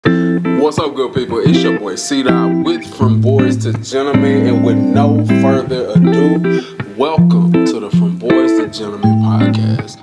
What's up, good people? It's your boy C-Dot with From Boys to Gentlemen, and with no further ado, welcome to the From Boys to Gentlemen podcast.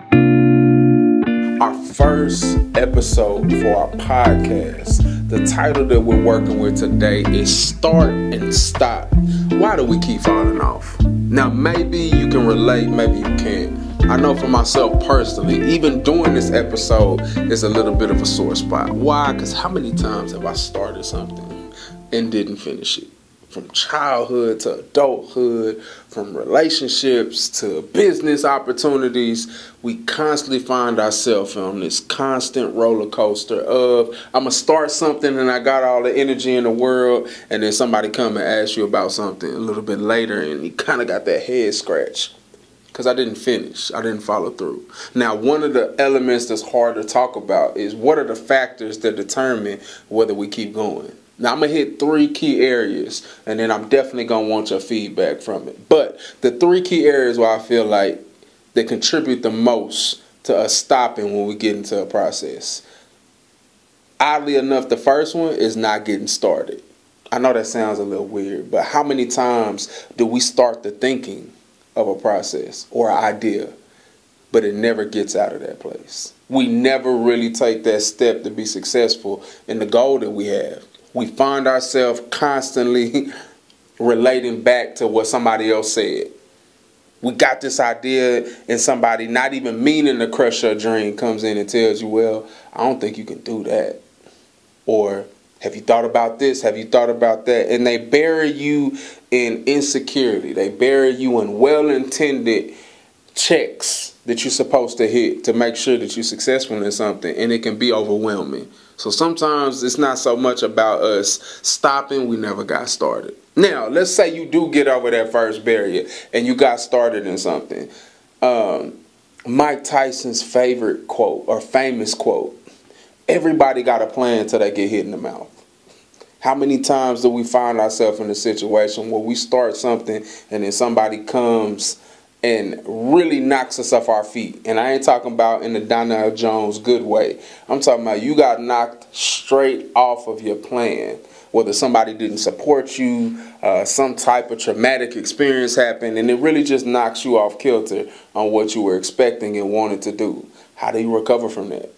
Our first episode for our podcast. The title that we're working with today is Start and Stop. Why do we keep falling off? Now, maybe you can relate, maybe you can't. I know for myself personally, even doing this episode is a little bit of a sore spot. Why? Because how many times have I started something and didn't finish it? From childhood to adulthood, from relationships to business opportunities, we constantly find ourselves on this constant roller coaster of, I'm going to start something and I got all the energy in the world, and then somebody come and ask you about something a little bit later and you kind of got that head scratch. Because I didn't finish. I didn't follow through. Now, one of the elements that's hard to talk about is what are the factors that determine whether we keep going. Now, I'm going to hit 3 key areas, and then I'm definitely going to want your feedback from it. But the 3 key areas where I feel like they contribute the most to us stopping when we get into a process. Oddly enough, the first one is not getting started. I know that sounds a little weird, but how many times do we start the thinking of a process or an idea, but it never gets out of that place? We never really take that step to be successful in the goal that we have. We find ourselves constantly relating back to what somebody else said. We got this idea and somebody not even meaning to crush your dream comes in and tells you, well, I don't think you can do that. Or, have you thought about this? Have you thought about that? And they bury you in insecurity. They bury you in well-intended checks that you're supposed to hit to make sure that you're successful in something. And it can be overwhelming. So sometimes it's not so much about us stopping. We never got started. Now, let's say you do get over that first barrier and you got started in something. Mike Tyson's favorite quote or famous quote: everybody got a plan till they get hit in the mouth. How many times do we find ourselves in a situation where we start something and then somebody comes and really knocks us off our feet? And I ain't talking about in the Donnell Jones good way. I'm talking about you got knocked straight off of your plan. Whether somebody didn't support you, some type of traumatic experience happened, and it really just knocks you off kilter on what you were expecting and wanted to do. How do you recover from that?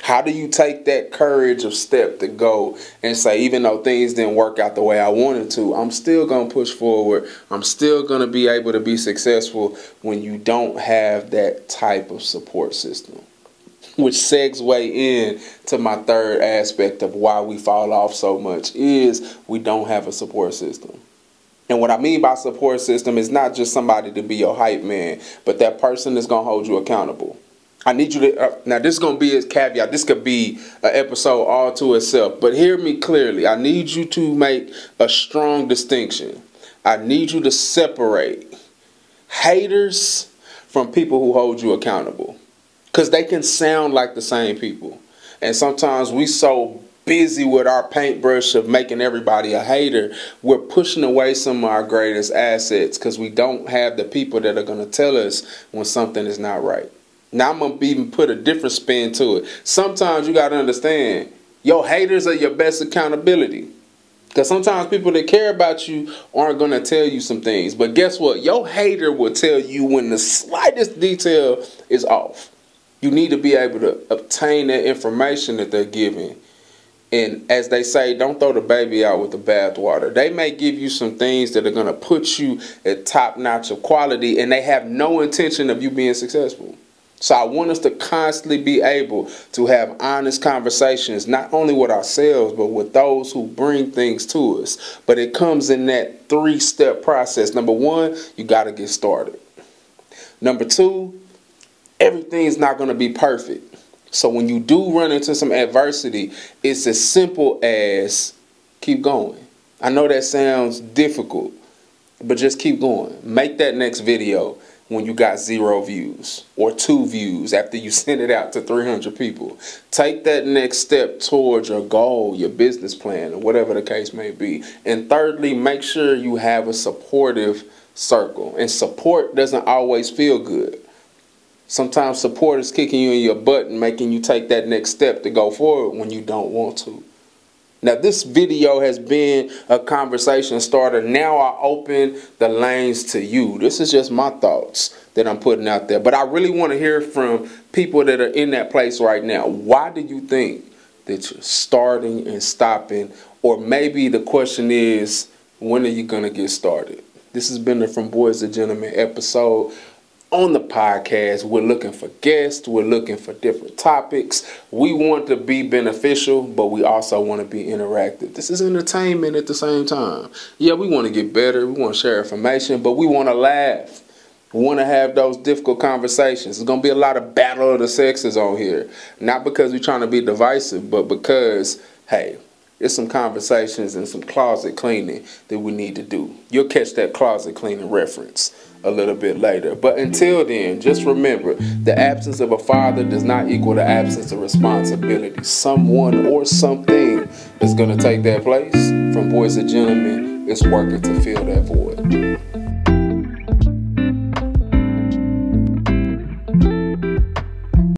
How do you take that courage of step to go and say, even though things didn't work out the way I wanted to, I'm still going to push forward. I'm still going to be able to be successful when you don't have that type of support system. Which segue in to my third aspect of why we fall off so much is we don't have a support system. And what I mean by support system is not just somebody to be your hype man, but that person that's going to hold you accountable. I need you to, now this is going to be a caveat. This could be an episode all to itself. But hear me clearly. I need you to make a strong distinction. I need you to separate haters from people who hold you accountable. Because they can sound like the same people. And sometimes we so busy with our paintbrush of making everybody a hater, we're pushing away some of our greatest assets because we don't have the people that are going to tell us when something is not right. Now I'm going to even put a different spin to it. Sometimes you got to understand, your haters are your best accountability. Because sometimes people that care about you aren't going to tell you some things. But guess what? Your hater will tell you when the slightest detail is off. You need to be able to obtain that information that they're giving. And as they say, don't throw the baby out with the bathwater. They may give you some things that are going to put you at top notch of quality, and they have no intention of you being successful. So I want us to constantly be able to have honest conversations, not only with ourselves, but with those who bring things to us. But it comes in that 3-step process. Number 1, you got to get started. Number 2, everything's not going to be perfect. So when you do run into some adversity, it's as simple as keep going. I know that sounds difficult, but just keep going. Make that next video when you got 0 views or 2 views after you send it out to 300 people. Take that next step towards your goal, your business plan, or whatever the case may be. And thirdly, make sure you have a supportive circle. And support doesn't always feel good. Sometimes support is kicking you in your butt and making you take that next step to go forward when you don't want to. Now, this video has been a conversation starter. Now I open the lanes to you. This is just my thoughts that I'm putting out there. But I really want to hear from people that are in that place right now. Why do you think that you're starting and stopping? Or maybe the question is, when are you going to get started? This has been the From Boys to Gentlemen episode. On the podcast, we're looking for guests. We're looking for different topics. We want to be beneficial, but we also want to be interactive. This is entertainment at the same time. Yeah, we want to get better. We want to share information, but we want to laugh. We want to have those difficult conversations. There's going to be a lot of battle of the sexes on here. Not because we're trying to be divisive, but because, hey, there's some conversations and some closet cleaning that we need to do. You'll catch that closet cleaning reference a little bit later. But until then, just remember, the absence of a father does not equal the absence of responsibility. Someone or something is going to take that place. From Boys to Gentlemen, it's working to fill that void.